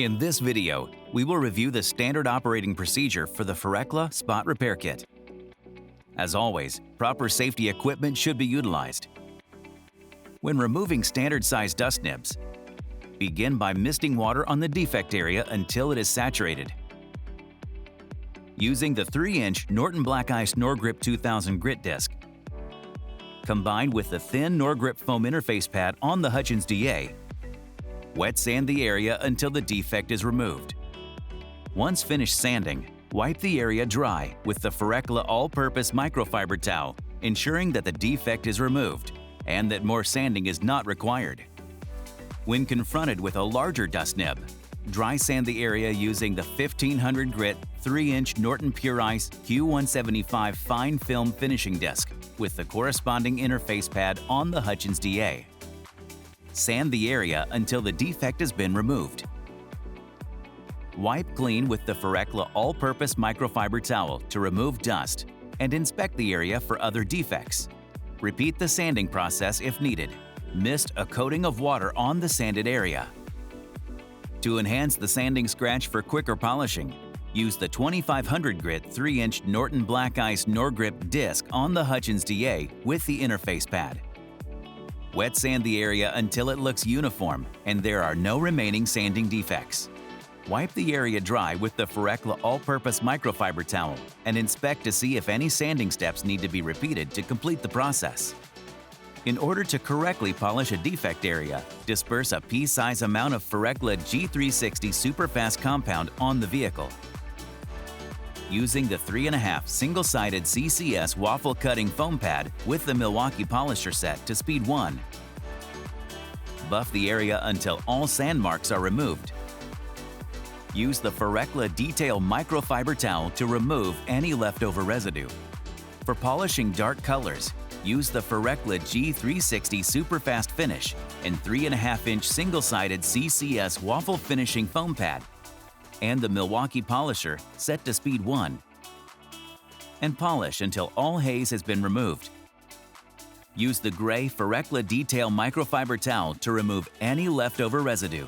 In this video, we will review the standard operating procedure for the Farecla Spot Repair Kit. As always, proper safety equipment should be utilized. When removing standard-sized dust nibs, begin by misting water on the defect area until it is saturated. Using the 3-inch Norton Black Ice NORGRIP 2000 grit disc, combined with the thin NORGRIP foam interface pad on the HUTCHINS DA, wet sand the area until the defect is removed. Once finished sanding, wipe the area dry with the Farecla all-purpose microfiber towel, ensuring that the defect is removed and that more sanding is not required. When confronted with a larger dust nib, dry sand the area using the 1500 grit 3-inch Norton Pure Ice Q175 fine film finishing disc with the corresponding interface pad on the HUTCHINS DA. Sand the area until the defect has been removed. Wipe clean with the Farecla all-purpose microfiber towel to remove dust and inspect the area for other defects. Repeat the sanding process if needed. Mist a coating of water on the sanded area. To enhance the sanding scratch for quicker polishing, use the 2500 grit 3-inch Norton Black Ice NORGRIP disc on the HUTCHINS DA with the interface pad. Wet sand the area until it looks uniform and there are no remaining sanding defects. Wipe the area dry with the Farecla all-purpose microfiber towel and inspect to see if any sanding steps need to be repeated to complete the process. In order to correctly polish a defect area, disperse a pea-size amount of Farecla G360 Superfast compound on the vehicle. Using the 3.5 single-sided CCS waffle cutting foam pad with the MILWAUKEE polisher set to speed 1. Buff the area until all sand marks are removed. Use the Farecla Detail microfiber towel to remove any leftover residue. For polishing dark colors, use the Farecla G360 Superfast Finish and 3.5-inch single-sided CCS waffle finishing foam pad and the MILWAUKEE polisher set to speed 1. And polish until all haze has been removed. Use the gray Farecla Detail microfiber towel to remove any leftover residue.